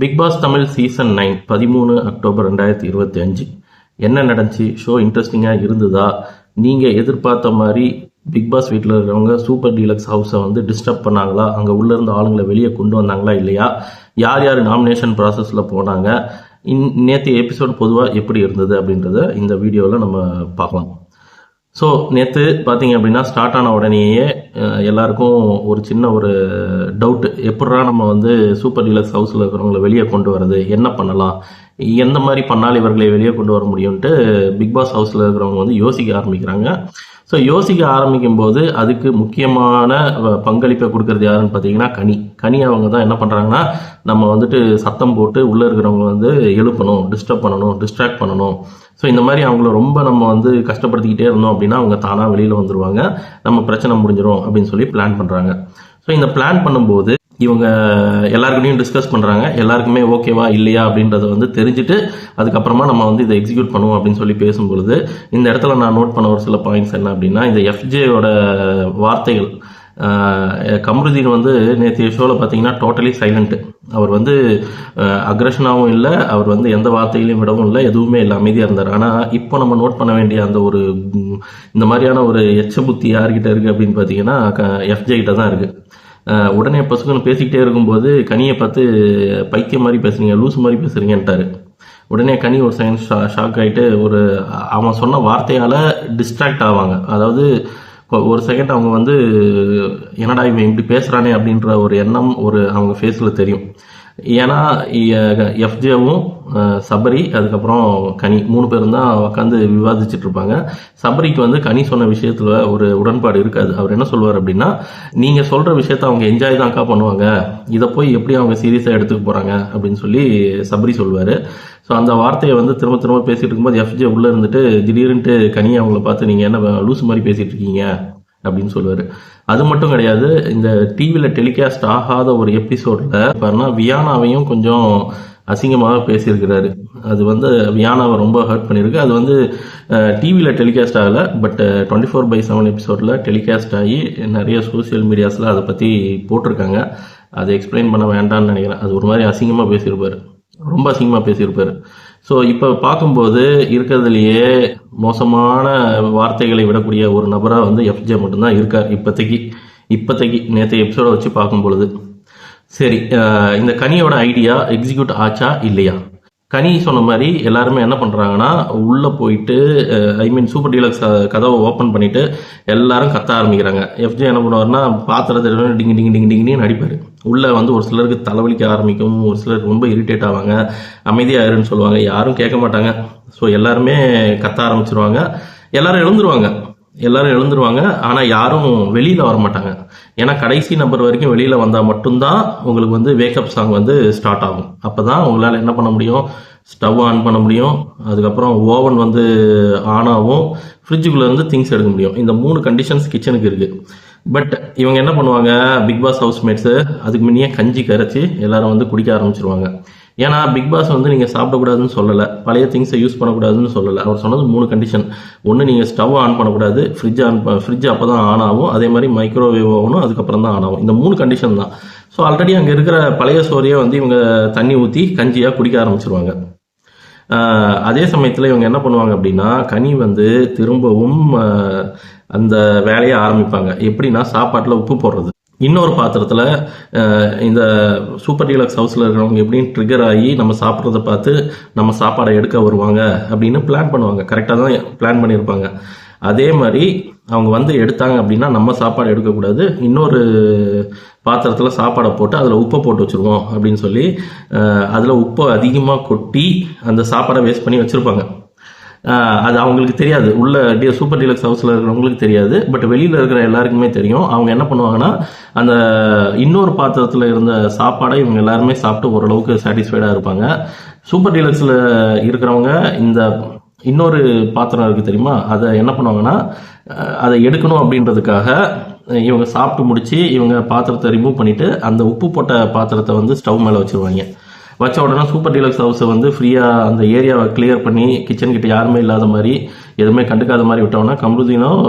Big Boss Tamil season 9 13 October 2025 என்ன நடந்துச்சு? Show இன்ட்ரெஸ்டிங்காக இருந்ததா? நீங்கள் எதிர்பார்த்த மாதிரி பிக் பாஸ் வீட்டில் இருக்கிறவங்க சூப்பர் டீலக்ஸ் ஹவுஸை வந்து டிஸ்டர்ப் பண்ணாங்களா? அங்கே உள்ளே இருந்த ஆளுங்களை வெளியே கொண்டு வந்தாங்களா இல்லையா? யார் யார் நாமினேஷன் ப்ராசஸில் போனாங்க? நேற்று எபிசோட் பொதுவாக எப்படி இருந்தது அப்படின்றத இந்த வீடியோவில் நம்ம பார்க்கலாம். ஸோ நேற்று பார்த்தீங்க அப்படின்னா ஸ்டார்ட் ஆன உடனேயே எல்லாருக்கும் ஒரு சின்ன ஒரு டவுட்டு, எப்படா நம்ம வந்து சூப்பர் டீலக்ஸ் ஹவுஸில் இருக்கிறவங்கள வெளியே கொண்டு வரது, என்ன பண்ணலாம், எந்த மாதிரி பண்ணால் இவர்களை வெளியே கொண்டு வர முடியும்ன்ட்டு பிக் பாஸ் ஹவுஸில் இருக்கிறவங்க வந்து யோசிக்க ஆரம்பிக்கிறாங்க. ஸோ யோசிக்க ஆரம்பிக்கும் போது அதுக்கு முக்கியமான பங்களிப்பை கொடுக்கறது யாருன்னு பார்த்தீங்கன்னா கனி அவங்க தான் என்ன பண்ணுறாங்கன்னா, நம்ம வந்துட்டு சத்தம் போட்டு உள்ளே இருக்கிறவங்க வந்து எழுப்பணும், டிஸ்டர்ப் பண்ணணும், டிஸ்ட்ராக்ட் பண்ணணும். ஸோ இந்த மாதிரி அவங்கள ரொம்ப நம்ம வந்து கஷ்டப்படுத்திக்கிட்டே இருந்தோம் அப்படின்னா அவங்க தானாக வெளியில் வந்துடுவாங்க, நம்ம பிரச்சனை முடிஞ்சிடும் அப்படின்னு சொல்லி பிளான் பண்ணுறாங்க. ஸோ இந்த பிளான் பண்ணும்போது இவங்க எல்லாருக்கிட்டையும் டிஸ்கஸ் பண்ணுறாங்க. எல்லாருக்குமே ஓகேவா இல்லையா அப்படின்றத வந்து தெரிஞ்சுட்டு அதுக்கப்புறமா நம்ம வந்து இதை எக்ஸிக்யூட் பண்ணுவோம் அப்படின்னு சொல்லி பேசும்பொழுது இந்த இடத்துல நான் நோட் பண்ண ஒரு சில பாயிண்ட்ஸ் என்ன அப்படின்னா, இந்த எஃப்ஜேயோட வார்த்தைகள். கம்ருதீன் வந்து நேற்று ஷோவில் பார்த்தீங்கன்னா டோட்டலி சைலண்ட்டு. அவர் வந்து அக்ரஷனாகவும் இல்லை, அவர் வந்து எந்த வார்த்தைகளையும் விடவும் இல்லை, எதுவுமே இல்லை, அமைதியாக இருந்தார். ஆனால் இப்போ நம்ம நோட் பண்ண வேண்டிய அந்த ஒரு இந்த மாதிரியான ஒரு எச்ச புத்தி யார்கிட்ட இருக்குது அப்படின்னு பார்த்தீங்கன்னா எஃப்ஜே கிட்ட தான் இருக்குது. உடனே பசுக்குன்னு பேசிக்கிட்டே இருக்கும்போது கனியை பார்த்து பைத்தியம் மாதிரி பேசுறீங்க, லூஸ் மாதிரி பேசுறீங்கன்ட்டாரு. உடனே கனி ஒரு செகண்ட் ஷாக் ஆகிட்டு அவன் சொன்ன வார்த்தையால் டிஸ்ட்ராக்ட் ஆவாங்க. அதாவது ஒரு செகண்ட் அவங்க வந்து என்னடா இவன் இப்படி பேசுகிறானே அப்படின்ற ஒரு எண்ணம் அவங்க ஃபேஸில் தெரியும். ஏன்னா எஃப்ஜேவும் சபரி அதுக்கப்புறம் கனி 3 பேரும் தான் உட்காந்து விவாதிச்சுட்டு இருப்பாங்க. சபரிக்கு வந்து கனி சொன்ன விஷயத்தில் ஒரு உடன்பாடு இருக்காது. அவர் என்ன சொல்வார் அப்படின்னா, நீங்கள் சொல்கிற விஷயத்த அவங்க என்ஜாய் தான்க்கா பண்ணுவாங்க, இதை போய் எப்படி அவங்க சீரியஸாக எடுத்துக்க போகிறாங்க அப்படின்னு சொல்லி சபரி சொல்வார். ஸோ அந்த வார்த்தையை வந்து திரும்ப திரும்ப பேசிகிட்டு இருக்கும்போது எஃப்ஜே உள்ளே இருந்துட்டு திடீர்னுட்டு கனியை அவங்கள பார்த்து நீங்கள் என்ன லூஸ் மாதிரி பேசிகிட்டு இருக்கீங்க அப்படின்னு சொல்லுவார். அது மட்டும் கிடையாது, இந்த டிவியில் டெலிகாஸ்ட் ஆகாத ஒரு எபிசோடில் பாருன்னா வியானாவையும் கொஞ்சம் அசிங்கமாக பேசியிருக்கிறாரு. அது வந்து வியானாவை ரொம்ப ஹர்ட் பண்ணியிருக்கு. அது வந்து டிவியில் டெலிகாஸ்ட் ஆகலை, பட் 24/7 எபிசோடில் டெலிகாஸ்ட் ஆகி நிறைய சோசியல் மீடியாஸில் அதை பற்றி போட்டிருக்காங்க. அதை எக்ஸ்பிளைன் பண்ண வேண்டாம்னு நினைக்கிறேன். அது ஒரு மாதிரி அசிங்கமாக பேசியிருப்பார், ரொம்ப அசிங்கமாக பேசியிருப்பார். ஸோ இப்போ பார்க்கும்போது இருக்கிறதுலையே மோசமான வார்த்தைகளை விடக்கூடிய ஒரு நபராக வந்து எஃப்ஜே மட்டும்தான் இருக்கார் இப்போதைக்கு நேற்று எபிசோடை வச்சு பார்க்கும் பொழுது. சரி, இந்த கனியோட ஐடியா எக்ஸிக்யூட் ஆச்சா இல்லையா? கனி சொன்ன மாதிரி எல்லாருமே என்ன பண்ணுறாங்கன்னா, உள்ளே போயிட்டு சூப்பர் டீலக்ஸ் கதவை ஓப்பன் பண்ணிவிட்டு எல்லாரும் கத்த ஆரம்பிக்கிறாங்க. எஃப்ஜே என்ன பண்ணுவார்னா பாத்திரத்தை டிங்கி டிங்கி டிங்கி டிங்கின்னு அடிப்பார். உள்ளே வந்து ஒரு சிலருக்கு தலைவலிக்க ஆரம்பிக்கும், ஒரு சிலருக்கு ரொம்ப இரிட்டேட் ஆவாங்க, அமைதியாயிருன்னு சொல்லுவாங்க, யாரும் கேட்க மாட்டாங்க. ஸோ எல்லாருமே கத்த ஆரம்பிச்சிருவாங்க. எல்லாரும் எழுந்துருவாங்க. ஆனால் யாரும் வெளியில் வர மாட்டாங்க. ஏன்னா கடைசி நம்பர் வரைக்கும் வெளியில் வந்தால் மட்டும்தான் உங்களுக்கு வந்து வேக்கப் சாங் வந்து ஸ்டார்ட் ஆகும். அப்போ தான் உங்களால் என்ன பண்ண முடியும், ஸ்டவ் ஆன் பண்ண முடியும், அதுக்கப்புறம் ஓவன் வந்து ஆன் ஆகும், ஃப்ரிட்ஜுக்குள்ளேருந்து திங்ஸ் எடுக்க முடியும். இந்த 3 கண்டிஷன்ஸ் கிச்சனுக்கு இருக்குது. பட் இவங்க என்ன பண்ணுவாங்க, பிக் பாஸ் ஹவுஸ்மேட்ஸு அதுக்கு முன்னே கஞ்சி கரைச்சி எல்லாரும் வந்து குடிக்க ஆரம்பிச்சிருவாங்க. ஏன்னா பிக் பாஸ் வந்து நீங்கள் சாப்பிடக்கூடாதுன்னு சொல்லலை, பழைய திங்ஸை யூஸ் பண்ணக்கூடாதுன்னு சொல்லலை. அவர் சொன்னது 3 கண்டிஷன். ஒன்று, நீங்கள் ஸ்டவ் ஆன் பண்ணக்கூடாது, ஃப்ரிட்ஜ் அப்போ தான் ஆன் ஆகும், அதே மாதிரி மைக்ரோவேவ் ஆகணும், அதுக்கப்புறம் தான் ஆன் ஆகும். இந்த 3 கண்டிஷன் தான். ஸோ ஆல்ரெடி அங்கே இருக்கிற பழைய சோறையை வந்து இவங்க தண்ணி ஊற்றி கஞ்சியாக குடிக்க ஆரம்பிச்சிருவாங்க. அதே சமயத்தில் இவங்க என்ன பண்ணுவாங்க அப்படின்னா, கனி வந்து திரும்பவும் அந்த வேலையை ஆரம்பிப்பாங்க. எப்படின்னா சாப்பாட்டில் உப்பு போடுறது. இன்னொரு பாத்திரத்தில் இந்த சூப்பர் டீலக்ஸ் ஹவுஸில் இருக்கிறவங்க எப்படின்னு ட்ரிகர் ஆகி நம்ம சாப்பிட்றத பார்த்து நம்ம சாப்பாடை எடுக்க வருவாங்க அப்படின்னு பிளான் பண்ணுவாங்க. கரெக்டாக தான் பிளான் பண்ணியிருப்பாங்க. அதே மாதிரி அவங்க வந்து எடுத்தாங்க அப்படின்னா நம்ம சாப்பாடு எடுக்கக்கூடாது, இன்னொரு பாத்திரத்தில் சாப்பாடை போட்டு அதில் உப்பை போட்டு வச்சுருவோம் அப்படின்னு சொல்லி அதில் உப்பை அதிகமாக கொட்டி அந்த சாப்பாடை வேஸ்ட் பண்ணி வச்சுருப்பாங்க. அது அவங்களுக்கு தெரியாது, உள்ள சூப்பர் டீலக்ஸ் ஹவுஸில் இருக்கிறவங்களுக்கு தெரியாது, பட் வெளியில் இருக்கிற எல்லாருக்குமே தெரியும். அவங்க என்ன பண்ணுவாங்கன்னா, அந்த இன்னொரு பாத்திரத்தில் இருந்த சாப்பாடை இவங்க எல்லாருமே சாப்பிட்டு ஓரளவுக்கு சாட்டிஸ்ஃபைடாக இருப்பாங்க. சூப்பர் டீலக்ஸில் இருக்கிறவங்க இந்த இன்னொரு பாத்திரம் இருக்குது தெரியுமா, அதை என்ன பண்ணுவாங்கன்னா அதை எடுக்கணும் அப்படின்றதுக்காக இவங்க சாப்பிட்டு முடித்து இவங்க பாத்திரத்தை ரிமூவ் பண்ணிவிட்டு அந்த உப்பு போட்ட பாத்திரத்தை வந்து ஸ்டவ் மேலே வச்சுருவாங்க. வச்ச உடனே சூப்பர் டீலக்ஸ் ஹவுஸை வந்து ஃப்ரீயாக அந்த ஏரியாவை கிளியர் பண்ணி கிச்சன் கிட்ட யாருமே இல்லாத மாதிரி எதுவுமே கண்டுக்காத மாதிரி விட்டோம்னா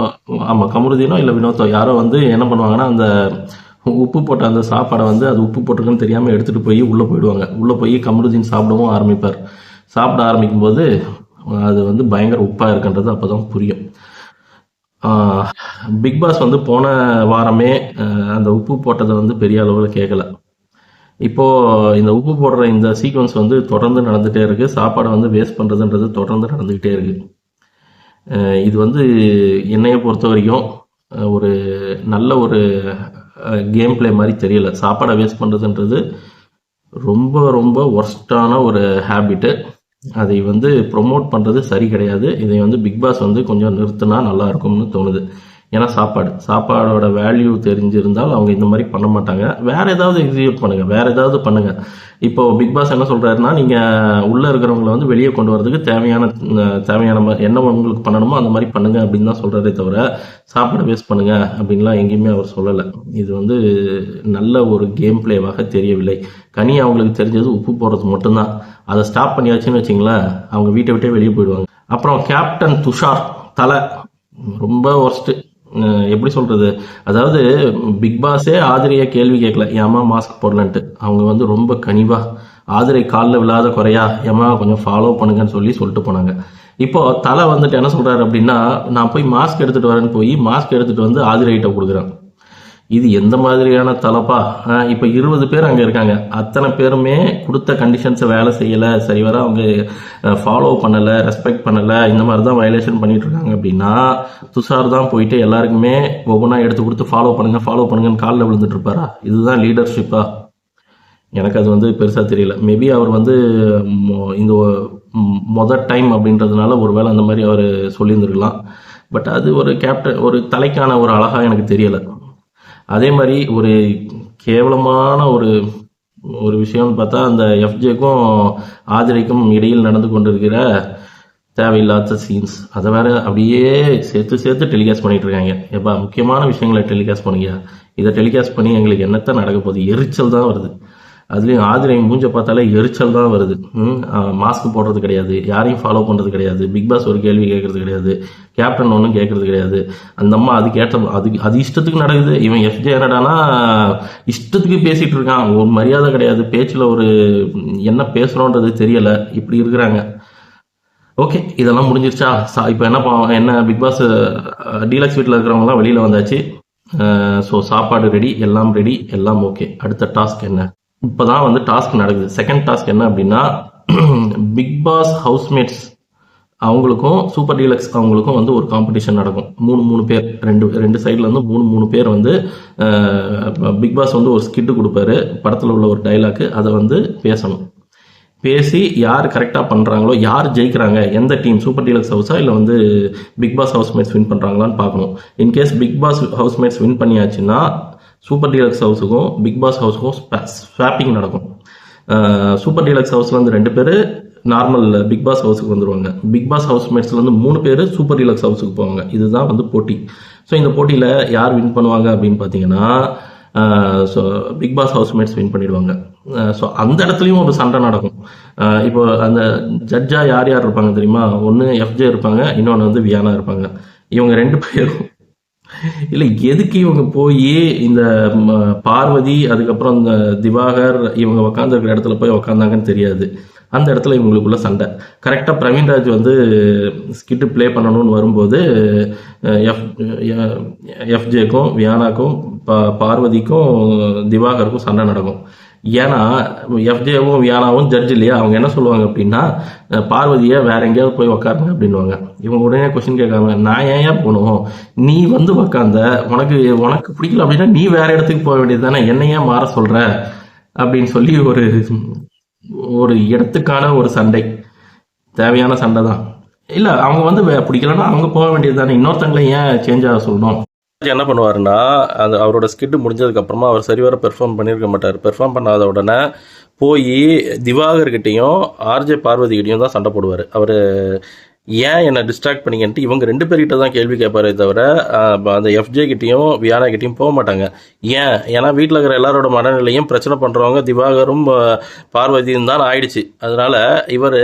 கமருதீனோ இல்லை வினோத்தோ யாரோ வந்து என்ன பண்ணுவாங்கன்னா அந்த உப்பு போட்ட அந்த சாப்பாடை வந்து அது உப்பு போட்டிருக்குன்னு தெரியாமல் எடுத்துகிட்டு போய் உள்ளே போயிடுவாங்க. உள்ளே போய் கமருதீன் சாப்பிடவும் ஆரம்பிப்பார். சாப்பிட ஆரம்பிக்கும் போது அது வந்து பயங்கர உப்பாக இருக்குன்றது அப்போ தான் புரியும். பிக் பாஸ் வந்து போன வாரமே அந்த உப்பு போட்டதை வந்து பெரிய அளவில் கேட்கல. இப்போது இந்த உப்பு போடுற இந்த சீக்வன்ஸ் வந்து தொடர்ந்து நடந்துகிட்டே இருக்குது. சாப்பாடை வந்து வேஸ்ட் பண்ணுறதுன்றது தொடர்ந்து நடந்துக்கிட்டே இருக்குது. இது வந்து என்னையை பொறுத்த வரைக்கும் ஒரு நல்ல ஒரு கேம் பிளே மாதிரி தெரியல. சாப்பாடை வேஸ்ட் பண்ணுறதுன்றது ரொம்ப ரொம்ப ஒர்ஸ்டான ஒரு ஹேபிட்டு. அதை வந்து ப்ரொமோட் பண்ணுறது சரி கிடையாது. இதை வந்து பிக் பாஸ் வந்து கொஞ்சம் நிறுத்தினா நல்லா இருக்கும்னு தோணுது. ஏன்னா சாப்பாடோட வேல்யூ தெரிஞ்சிருந்தால் அவங்க இந்த மாதிரி பண்ண மாட்டாங்க. வேறு ஏதாவது எக்ஸிக்யூட் பண்ணுங்கள், வேறு ஏதாவது பண்ணுங்கள். இப்போ பிக் பாஸ் என்ன சொல்கிறாருன்னா, நீங்கள் உள்ளே இருக்கிறவங்கள வந்து வெளியே கொண்டு வரதுக்கு தேவையான என்ன உங்களுக்கு பண்ணணுமோ அந்த மாதிரி பண்ணுங்கள் அப்படின்னு தான் சொல்கிறாரே தவிர சாப்பாடை வேஸ்ட் பண்ணுங்கள் அப்படின்லாம் எங்கேயுமே அவர் சொல்லலை. இது வந்து நல்ல ஒரு கேம் பிளேவாக தெரியவில்லை. கனி அவங்களுக்கு தெரிஞ்சது உப்பு போடுறது மட்டும்தான். அதை ஸ்டாப் பண்ணியாச்சுன்னு வச்சிங்களேன், அவங்க வீட்டை விட்டே வெளியே போயிடுவாங்க. அப்புறம் கேப்டன் துஷார் தலை ரொம்ப ஒர்ஸ்ட்டு. எப்படி சொல்கிறது, அதாவது பிக் பாஸே ஆதிரையை கேள்வி கேட்கல, ஏமா மாஸ்க் போடலன்ட்டு. அவங்க வந்து ரொம்ப கனிவாக ஆதிரை காலில் விழாத குறையா ஏமா கொஞ்சம் ஃபாலோ பண்ணுங்கன்னு சொல்லிட்டு போனாங்க. இப்போது தலை வந்துட்டு என்ன சொல்கிறாரு அப்படின்னா, நான் போய் மாஸ்க் எடுத்துகிட்டு வரேன்னு போய் மாஸ்க் எடுத்துகிட்டு வந்து ஆதிரைகிட்ட கொடுக்குறேன். இது எந்த மாதிரியான தலைப்பா? இப்போ 20 பேர் அங்கே இருக்காங்க. அத்தனை பேருமே கொடுத்த கண்டிஷன்ஸை வேலை செய்யலை, சரி வர அவங்க ஃபாலோ பண்ணலை, ரெஸ்பெக்ட் பண்ணலை, இந்த மாதிரி தான் வயலேஷன் பண்ணிட்டு இருக்காங்க அப்படின்னா துஷார் தான் போயிட்டு எல்லாருக்குமே ஒவ்வொன்றா எடுத்து கொடுத்து ஃபாலோ பண்ணுங்கன்னு காலில் விழுந்துட்டு இருப்பாரா? இதுதான் லீடர்ஷிப்பா? எனக்கு அது வந்து பெருசாக தெரியல. மேபி அவர் வந்து இந்த மொதல் டைம் அப்படின்றதுனால ஒருவேளை அந்த மாதிரி அவர் சொல்லியிருந்துருக்கலாம். பட் அது ஒரு கேப்டன், ஒரு தலைக்கான ஒரு அழகாக எனக்கு தெரியலை. அதே மாதிரி ஒரு கேவலமான ஒரு விஷயம்னு பார்த்தா, அந்த எஃப்ஜேக்கும் ஆதிரைக்கும் இடையில் நடந்து கொண்டிருக்கிற தேவையில்லாத சீன்ஸ், அதை வேற அப்படியே சேர்த்து டெலிகாஸ்ட் பண்ணிட்டு இருக்காங்க. எப்பா முக்கியமான விஷயங்களை டெலிகாஸ்ட் பண்ணுங்க. இதை டெலிகாஸ்ட் பண்ணி எங்களுக்கு என்னத்தான் நடக்க போகுது? எரிச்சல் தான் வருது. அதுலேயும் ஆதிரை மூஞ்ச பார்த்தாலே எரிச்சல் தான் வருது. மாஸ்க் போடுறது கிடையாது, யாரையும் ஃபாலோ பண்ணுறது கிடையாது, பிக் பாஸ் ஒரு கேள்வி கேட்கறது கிடையாது, கேப்டன் ஒன்றும் கேட்கறது கிடையாது. அந்த அம்மா அது இஷ்டத்துக்கு நடக்குது. இவன் எஃப்ஜே என்னடானா இஷ்டத்துக்கு பேசிகிட்டு இருக்கான். ஒரு மரியாதை கிடையாது, பேச்சில் ஒரு என்ன பேசுகிறோன்றது தெரியலை. இப்படி இருக்கிறாங்க. ஓகே, இதெல்லாம் முடிஞ்சிருச்சா? இப்போ என்ன பிக் பாஸ் டீலக்ஸ் வீட்டில் இருக்கிறவங்களாம் வெளியில் வந்தாச்சு. ஸோ சாப்பாடு ரெடி, எல்லாம் ஓகே. அடுத்த டாஸ்க் என்ன? இப்போ தான் வந்து டாஸ்க் நடக்குது. செகண்ட் டாஸ்க் என்ன அப்படின்னா, பிக் பாஸ் ஹவுஸ்மேட்ஸ் அவங்களுக்கும் சூப்பர் டீலக்ஸ் அவங்களுக்கும் வந்து ஒரு காம்படிஷன் நடக்கும். மூணு பேர், ரெண்டு சைடில் வந்து மூணு பேர் வந்து பிக் பாஸ் வந்து ஒரு ஸ்கிட்டு கொடுப்பாரு. படத்தில் உள்ள ஒரு டைலாக்கு, அதை வந்து பேசி யார் கரெக்டாக பண்ணுறாங்களோ, யார் ஜெயிக்கிறாங்க, எந்த டீம் சூப்பர் டீலக்ஸ் ஹவுஸா இல்லை வந்து பிக் பாஸ் ஹவுஸ்மேட்ஸ் வின் பண்ணுறாங்களான்னு பார்க்கணும். In case Bigg Boss housemates win பண்ணியாச்சுன்னா சூப்பர் டீலக்ஸ் ஹவுஸுக்கும் பிக் பாஸ் ஹவுஸுக்கும் ஸ்வாப்பிங் நடக்கும். சூப்பர் டீலக்ஸ் ஹவுஸில் வந்து 2 பேர் நார்மல் பிக் பாஸ் ஹவுஸுக்கு வந்துடுவாங்க. பிக் பாஸ் ஹவுஸ்மேட்ஸில் வந்து 3 பேர் சூப்பர் டீலக்ஸ் ஹவுஸுக்கு போவாங்க. இதுதான் வந்து போட்டி. ஸோ இந்த போட்டியில் யார் வின் பண்ணுவாங்க அப்படின்னு பார்த்தீங்கன்னா, so Bigg Boss housemates win பண்ணிடுவாங்க. ஸோ அந்த இடத்துலையும் ஒரு சண்டை நடக்கும். இப்போ அந்த ஜட்ஜாக யார் இருப்பாங்க தெரியுமா? ஒன்று எஃப்ஜே இருப்பாங்க, இன்னொன்று வந்து வியானா இருப்பாங்க. இவங்க 2 பேரும் இல்லை, எதுக்கு இவங்க போய் இந்த பார்வதி அதுக்கப்புறம் இந்த திவாகர் இவங்க உக்காந்துருக்கிற இடத்துல போய் உக்காந்தாங்கன்னு தெரியாது. அந்த இடத்துல இவங்களுக்குள்ள சண்டை. கரெக்டாக பிரவீன்ராஜ் வந்து ஸ்கிட்டு ப்ளே பண்ணணும்னு வரும்போது எஃப்ஜேக்கும் வியானாக்கும் பார்வதிக்கும் திவாகருக்கும் சண்டை நடக்கும். ஏன்னா எஃப்ஜேவும் வியானாவும் ஜட்ஜ் இல்லையா? அவங்க என்ன சொல்லுவாங்க அப்படின்னா, பார்வதியை வேற எங்கேயாவது போய் உக்காருங்க அப்படின்வாங்க. இவங்க உடனே கொஸ்டின் கேட்காங்க, நான் ஏன் போகணும்? நீ வந்து உக்காந்த, உனக்கு பிடிக்கல அப்படின்னா நீ வேற இடத்துக்கு போக வேண்டியது தானே, என்ன ஏன் மாற சொல்ற அப்படின்னு சொல்லி ஒரு இடத்துக்கான ஒரு சண்டை, தேவையான சண்டை தான். இல்லை, அவங்க வந்து பிடிக்கலன்னா அவங்க போக வேண்டியது தானே, இன்னொருத்தங்களை ஏன் சேஞ்ச் ஆக சொல்லணும்? என்ன பண்ணுவாருன்னா, அந்த அவரோட ஸ்கிட்டு முடிஞ்சதுக்கப்புறமா அவர் சரிவர பெர்ஃபார்ம் பண்ணியிருக்க மாட்டார். பெர்ஃபார்ம் பண்ணாத உடனே போய் திவாகர்கிட்டையும் ஆர்ஜே பார்வதிகிட்டையும் தான் சண்டை போடுவார். அவர் ஏன் என்னை டிஸ்ட்ராக்ட் பண்ணீங்கன்ட்டு இவங்க 2 பேர்கிட்ட தான் கேள்வி கேட்பாரே தவிர அந்த எஃப்ஜே கிட்டேயும் வியானா கிட்டேயும் போக மாட்டாங்க. ஏன்னா வீட்டில் இருக்கிற எல்லாரோட மனநிலையும் பிரச்சனை பண்ணுறவங்க திவாகரும் பார்வதியும் தான் ஆயிடுச்சு. அதனால இவர்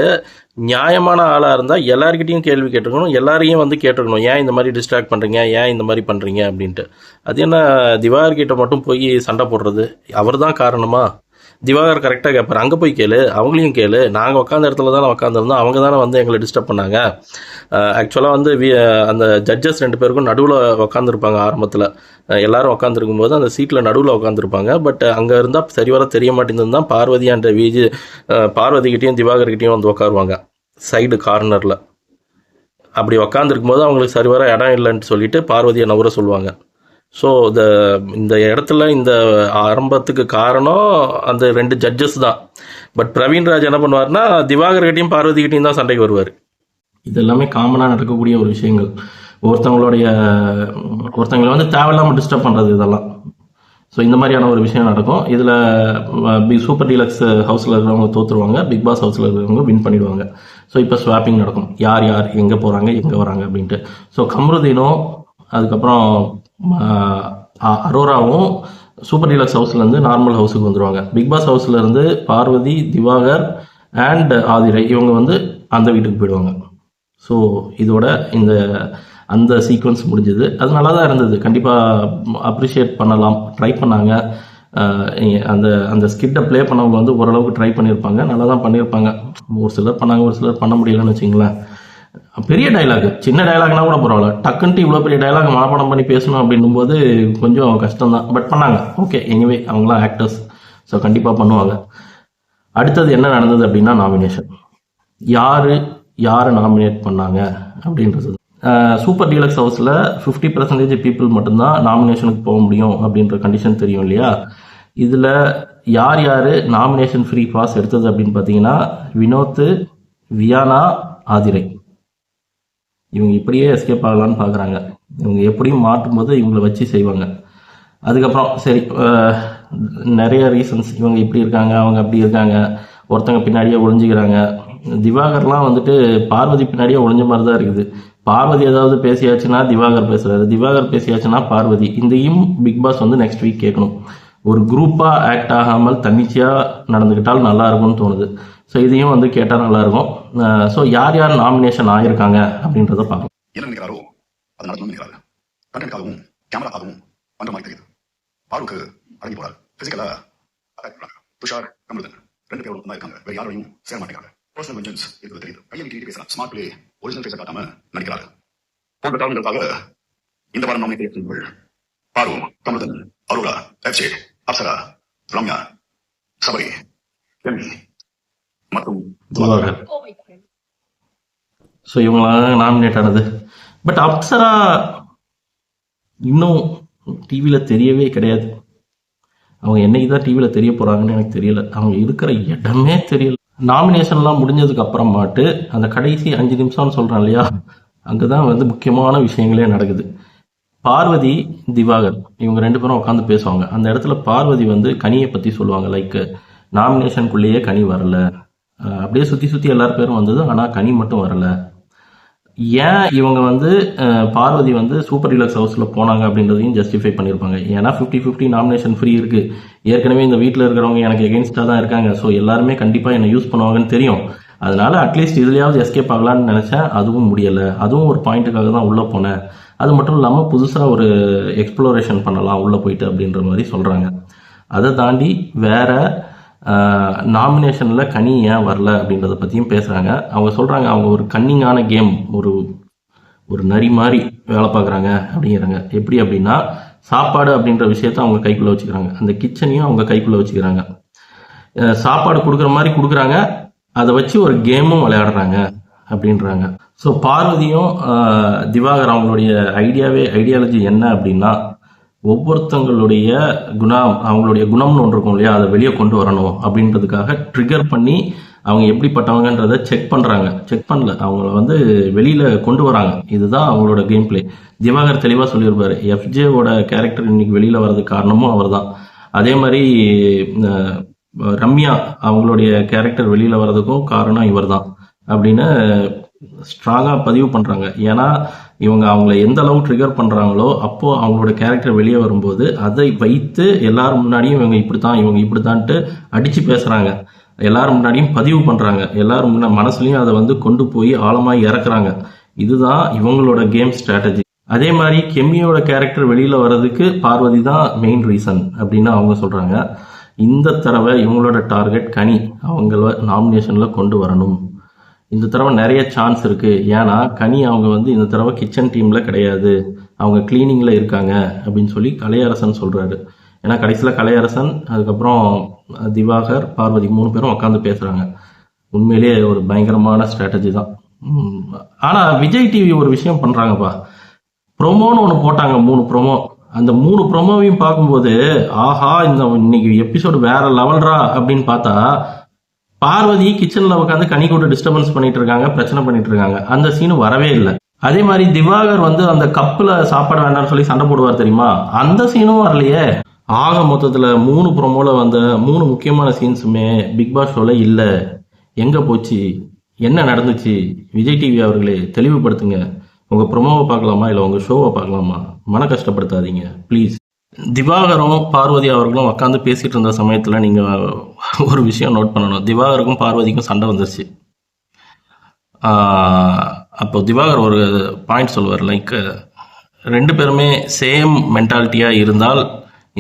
நியாயமான ஆளாக இருந்தால் எல்லாருக்கிட்டையும் கேள்வி கேட்டுருக்கணும், எல்லாரையும் வந்து கேட்டுருக்கணும், ஏன் இந்த மாதிரி டிஸ்ட்ராக்ட் பண்ணுறீங்க, ஏன் இந்த மாதிரி பண்ணுறீங்க அப்படின்ட்டு. அது என்ன திவாகர்கிட்ட மட்டும் போய் சண்டை போடுறது, அவர் தான் காரணமா? திவாகர் கரெக்டாக கேட்பார், அங்கே போய் கேளு, அவங்களையும் கேளு, நாங்கள் உட்காந்த இடத்துல தானே உட்காந்துருந்தோம், அவங்க தானே வந்து எங்களை டிஸ்டர்ப் பண்ணாங்க. ஆக்சுவலாக வந்து அந்த ஜட்ஜஸ் 2 பேருக்கும் நடுவில் உட்காந்துருப்பாங்க. ஆரம்பத்தில் எல்லாரும் உட்காந்துருக்கும் போது அந்த சீட்டில் நடுவில் உட்காந்துருப்பாங்க. பட் அங்கே இருந்தால் சரிவர தெரிய மாட்டேங்குதுன்னு தான் பார்வதி அண்ட் பார்வதிக்கிட்டையும் திவாகர்கிட்டையும் வந்து உட்காருவாங்க சைடு கார்னரில். அப்படி உட்காந்துருக்கும் போது அவங்களுக்கு சரிவர இடம் இல்லைன்னு சொல்லிட்டு பார்வதியை நவர சொல்லுவாங்க. ஸோ இந்த இடத்துல இந்த ஆரம்பத்துக்கு காரணம் அந்த 2 ஜட்ஜஸ் தான். பட் பிரவீன்ராஜ் என்ன பண்ணுவார்னா திவாகர்கிட்டையும் பார்வதிகிட்டையும் தான் சண்டைக்கு வருவார். இது எல்லாமே காமனாக நடக்கக்கூடிய ஒரு விஷயங்கள். ஒருத்தவங்களை வந்து தேவையில்லாமல் டிஸ்டர்ப் பண்ணுறது இதெல்லாம். ஸோ இந்த மாதிரியான ஒரு விஷயம் நடக்கும். இதில் சூப்பர் டீலக்ஸ் ஹவுஸில் இருக்கிறவங்க தோற்றுருவாங்க, பிக் பாஸ் ஹவுஸில் இருக்கிறவங்க வின் பண்ணிடுவாங்க. ஸோ இப்போ ஸ்வாப்பிங் நடக்கும், யார் யார் எங்கே போகிறாங்க எங்கே வராங்க அப்படின்ட்டு. ஸோ கம்ருதீனும் அதுக்கப்புறம் அரோராவும் சூப்பர் டீலக்ஸ் ஹவுஸ்லேருந்து நார்மல் ஹவுஸுக்கு வந்துடுவாங்க. பிக் பாஸ் ஹவுஸ்லேருந்து பார்வதி, திவாகர் அண்ட் ஆதிரை இவங்க வந்து அந்த வீட்டுக்கு போயிடுவாங்க. ஸோ இதோட அந்த சீக்வன்ஸ் முடிஞ்சது. அது நல்லா தான் இருந்தது, கண்டிப்பாக அப்ரிஷியேட் பண்ணலாம். ட்ரை பண்ணாங்க, அந்த ஸ்கிட்டை ப்ளே பண்ணவங்க வந்து ஓரளவுக்கு ட்ரை பண்ணியிருப்பாங்க, நல்லா தான் பண்ணியிருப்பாங்க. ஒரு சிலர் பண்ணாங்க, ஒரு சிலர் பண்ண முடியலன்னு வச்சிங்களேன். பெரிய டைலாக், சின்ன டைலாக்னா கூட பரவாயில்ல, டக்குன்ட்டு இவ்வளோ பெரிய டைலாக் மனப்பாடம் பண்ணி பேசணும் அப்படின்னும் போது கொஞ்சம் கஷ்டம் தான். பட் பண்ணாங்க, ஓகே. எனிவே அவங்களாம் ஆக்டர்ஸ், ஸோ கண்டிப்பாக பண்ணுவாங்க. அடுத்தது என்ன நடந்தது அப்படின்னா நாமினேஷன். யார் நாமினேட் பண்ணாங்க அப்படின்றது. சூப்பர் டீலக்ஸ் ஹவுஸில் 50% பீப்புள் மட்டும்தான் நாமினேஷனுக்கு போக முடியும் அப்படின்ற கண்டிஷன் தெரியும் இல்லையா. இதில் யார் நாமினேஷன் ஃப்ரீ பாஸ் எடுத்தது அப்படின்னு பார்த்தீங்கன்னா வினோத், வியானா, ஆதிரை. இவங்க இப்படியே எஸ்கேப் ஆகலான்னு பார்க்குறாங்க. இவங்க எப்படியும் மாட்டும் போது இவங்களை வச்சு செய்வாங்க. அதுக்கப்புறம் சரி, நிறைய ரீசன்ஸ், இவங்க இப்படி இருக்காங்க, அவங்க அப்படி இருக்காங்க, ஒருத்தங்க பின்னாடியே ஒளிஞ்சிக்கிறாங்க. திவாகர்லாம் வந்துட்டு பார்வதி பின்னாடியே ஒளிஞ்ச மாதிரி தான் இருக்குது. பார்வதி ஏதாவது பேசியாச்சுன்னா திவாகர் பேசுறாரு, திவாகர் பேசியாச்சுன்னா பார்வதி. இதையும் பிக் பாஸ் வந்து நெக்ஸ்ட் வீக் கேட்கணும். ஒரு குரூப்பாக ஆக்ட் ஆகாமல் தன்னிச்சையாக நடந்துக்கிட்டால் நல்லா இருக்கும்னு தோணுது. ஸோ இதையும் வந்து கேட்டால் நல்லா இருக்கும். ஸோ யார் நாமினேஷன் ஆயிருக்காங்க அப்படின்றத பார்க்கலாம். என்ன நினைக்கிறாரோ அதை நடத்தணும்னு நினைக்கிறாரு. கண்டென்ட்காகவும் கேமராக்காகவும் பண்ற மாதிரி தெரியுது. பாருக்கு அடங்கி போறாரு. பிசிக்கலா அட்டாக் பண்றாங்க. துஷார், கமருதன் 2 பேரும் தான் இருக்காங்க, வேற யாரையும் சேர மாட்டேங்கிறாங்க. பர்சனல் வெஞ்சன்ஸ் இருக்கிறது தெரியுது. கையை நீட்டி பேசுறான். ஸ்மார்ட் பிளே, ஒரிஜினல் பேச காட்டாம நடிக்கிறாரு. போன்ற காரணங்களுக்காக இந்த வாரம் நாமினேட் செய்யப்பட்டவர்கள் பாரு, கமருதன், அரோரா, எஃப்ஜே, அப்சரா, ரம்யா, சபரி, எமி மற்றும் திவாகர். ஸோ இவங்களாம் நாமினேட் ஆனது. பட் அப்சரா இன்னும் டிவியில் தெரியவே கிடையாது. அவங்க என்னைக்கு தான் டிவியில் தெரிய போகிறாங்கன்னு எனக்கு தெரியல. அவங்க இருக்கிற இடமே தெரியல. நாமினேஷன்லாம் முடிஞ்சதுக்கு அப்புறமாட்டு அந்த கடைசி 5 நிமிஷம்னு சொல்கிறேன் இல்லையா, அங்கே தான் வந்து முக்கியமான விஷயங்களே நடக்குது. பார்வதி, திவாகர் இவங்க 2 பேரும் உட்காந்து பேசுவாங்க. அந்த இடத்துல பார்வதி வந்து கனியை பற்றி சொல்லுவாங்க. லைக் நாமினேஷனுக்குள்ளேயே கனி வரல, அப்படியே சுற்றி எல்லார் பேரும் வந்தது, ஆனால் கனி மட்டும் வரல. ஏன் இவங்க வந்து பார்வதி வந்து சூப்பர் டீலக்ஸ் ஹவுஸில் போனாங்க அப்படின்றதையும் ஜஸ்டிஃபை பண்ணியிருப்பாங்க. ஏன்னா 50-50 நாமினேஷன் ஃப்ரீ இருக்குது. ஏற்கனவே இந்த வீட்டில் இருக்கிறவங்க எனக்கு எகென்ஸ்டாக தான் இருக்காங்க. ஸோ எல்லாருமே கண்டிப்பாக என்னை யூஸ் பண்ணுவாங்கன்னு தெரியும். அதனால அட்லீஸ்ட் இதுலையாவது எஸ்கேப் ஆகலான்னு நினச்சேன். அதுவும் முடியலை. அதுவும் ஒரு பாயிண்ட்டுக்காக தான் உள்ளே போனேன். அது மட்டும் இல்லாமல் புதுசாக ஒரு எக்ஸ்ப்ளோரேஷன் பண்ணலாம் உள்ளே போயிட்டு அப்படின்ற மாதிரி சொல்கிறாங்க. அதை தாண்டி வேற நாமினேஷனில் கனி ஏன் வரல அப்படின்றத பற்றியும் பேசுகிறாங்க. அவங்க சொல்கிறாங்க அவங்க ஒரு கன்னிங்கான கேம், ஒரு நரி மாதிரி வேலை பார்க்குறாங்க அப்படிங்கிறாங்க. எப்படி அப்படின்னா சாப்பாடு அப்படின்ற விஷயத்த அவங்க கைக்குள்ளே வச்சுக்கிறாங்க, அந்த கிச்சனையும் அவங்க கைக்குள்ளே வச்சுக்கிறாங்க. சாப்பாடு கொடுக்குற மாதிரி கொடுக்குறாங்க, அதை வச்சு ஒரு கேமும் விளையாடுறாங்க அப்படின்றாங்க. ஸோ பார்வதியும் திவாகர் அவங்களுடைய ஐடியாலஜி என்ன அப்படின்னா ஒவ்வொருத்தங்களுடைய அவங்களுடைய குணம்னு ஒன்று இருக்கும் இல்லையா, அதை வெளியே கொண்டு வரணும் அப்படின்றதுக்காக ட்ரிகர் பண்ணி அவங்க எப்படிப்பட்டவங்கன்றதை செக் பண்ணல, அவங்கள வந்து வெளியில் கொண்டு வராங்க. இதுதான் அவங்களோட கேம் பிளே. திவாகர் தெளிவாக சொல்லியிருப்பாரு, எஃப்ஜேவோட கேரக்டர் இன்னைக்கு வெளியில் வர்றதுக்கு காரணமும் அவர் தான். அதே மாதிரி ரம்யா அவங்களுடைய கேரக்டர் வெளியில் வர்றதுக்கும் காரணம் இவர் தான் அப்படின்னு ஸ்ட்ராங்காக பதிவு பண்ணுறாங்க. ஏன்னா இவங்க அவங்கள எந்த அளவு ட்ரிகர் பண்ணுறாங்களோ அப்போது அவங்களோட கேரக்டர் வெளியே வரும்போது அதை வைத்து எல்லாரும் முன்னாடியும் இவங்க இப்படித்தான்ட்டு அடித்து பேசுகிறாங்க, எல்லாரும் முன்னாடியும் பதிவு பண்ணுறாங்க, எல்லாரும் மனசுலையும் அதை வந்து கொண்டு போய் ஆழமாக இறக்குறாங்க. இதுதான் இவங்களோட கேம் ஸ்ட்ராட்டஜி. அதே மாதிரி கெம்மியோட கேரக்டர் வெளியில் வர்றதுக்கு பார்வதி தான் மெயின் ரீசன் அப்படின்னு அவங்க சொல்கிறாங்க. இந்த தடவை இவங்களோட டார்கெட் கனி, அவங்கள நாமினேஷனில் கொண்டு வரணும். இந்த தடவை நிறைய சான்ஸ் இருக்குது. ஏன்னா கனி அவங்க வந்து இந்த தடவை கிச்சன் டீமில் கிடையாது, அவங்க கிளீனிங்கில் இருக்காங்க அப்படின்னு சொல்லி கலையரசன் சொல்கிறாரு. ஏன்னா கடைசியில் கலையரசன், அதுக்கப்புறம் திவாகர், பார்வதி 3 பேரும் உட்காந்து பேசுகிறாங்க. உண்மையிலேயே ஒரு பயங்கரமான ஸ்ட்ராட்டஜி தான். ஆனால் விஜய் டிவி ஒரு விஷயம் பண்ணுறாங்கப்பா. ப்ரொமோன்னு ஒன்று போட்டாங்க, 3 ப்ரொமோ. அந்த 3 ப்ரொமோவையும் பார்க்கும்போது ஆஹா இந்த இன்னைக்கு எபிசோடு வேற லெவல்ரா அப்படின்னு பார்த்தா, பார்வதி கிச்சனில் உட்காந்து கனி கூட டிஸ்டர்பன்ஸ் பண்ணிட்டு இருக்காங்க, பிரச்சனை பண்ணிட்டு இருக்காங்க. அந்த சீனு வரவே இல்லை. அதே மாதிரி திவாகர் வந்து அந்த கப்பில் சாப்பாடு வேண்டாம்னு சொல்லி சண்டை போடுவார் தெரியுமா, அந்த சீனும் வரலையே. ஆக மொத்தத்தில் 3 ப்ரொமோவில் வந்த 3 முக்கியமான சீன்ஸுமே பிக் பாஸ் ஷோவில் இல்லை. எங்கே போச்சு, என்ன நடந்துச்சு? விஜய் டிவி அவர்களே தெளிவுபடுத்துங்க. உங்கள் ப்ரொமோவை பார்க்கலாமா இல்லை உங்கள் ஷோவை பார்க்கலாமா? மன கஷ்டப்படுத்தாதீங்க ப்ளீஸ். திவாகரும் பார்வதி அவர்களும் உட்காந்து பேசிகிட்டு இருந்த சமயத்தில் நீங்கள் ஒரு விஷயம் நோட் பண்ணணும். திவாகருக்கும் பார்வதிக்கும் சண்டை வந்துருச்சு. அப்போ திவாகர் ஒரு பாயிண்ட் சொல்லுவார், லைக் 2 பேருமே சேம் மென்டாலிட்டியாக இருந்தால்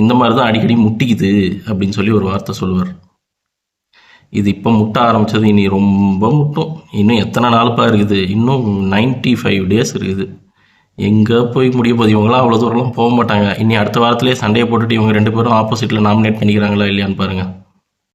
இந்த மாதிரி தான் அடிக்கடி முட்டிக்குது அப்படின்னு சொல்லி ஒரு வார்த்தை சொல்லுவார். இது இப்போ முட்ட ஆரம்பித்தது, இனி ரொம்ப முட்டும். இன்னும் எத்தனை நாளுப்பா இருக்குது? இன்னும் 95 டேஸ் இருக்குது. எங்கே போய் முடிய போகுது? இவங்களாம் அவ்வளோ தூரம்லாம் போக மாட்டாங்க. இனி அடுத்த வாரத்திலே சண்டையை போட்டுட்டு இவங்க 2 பேரும் ஆப்போசிட்டில் நாமினேட் பண்ணிக்கிறாங்களா இல்லையான்னு பாருங்கள்.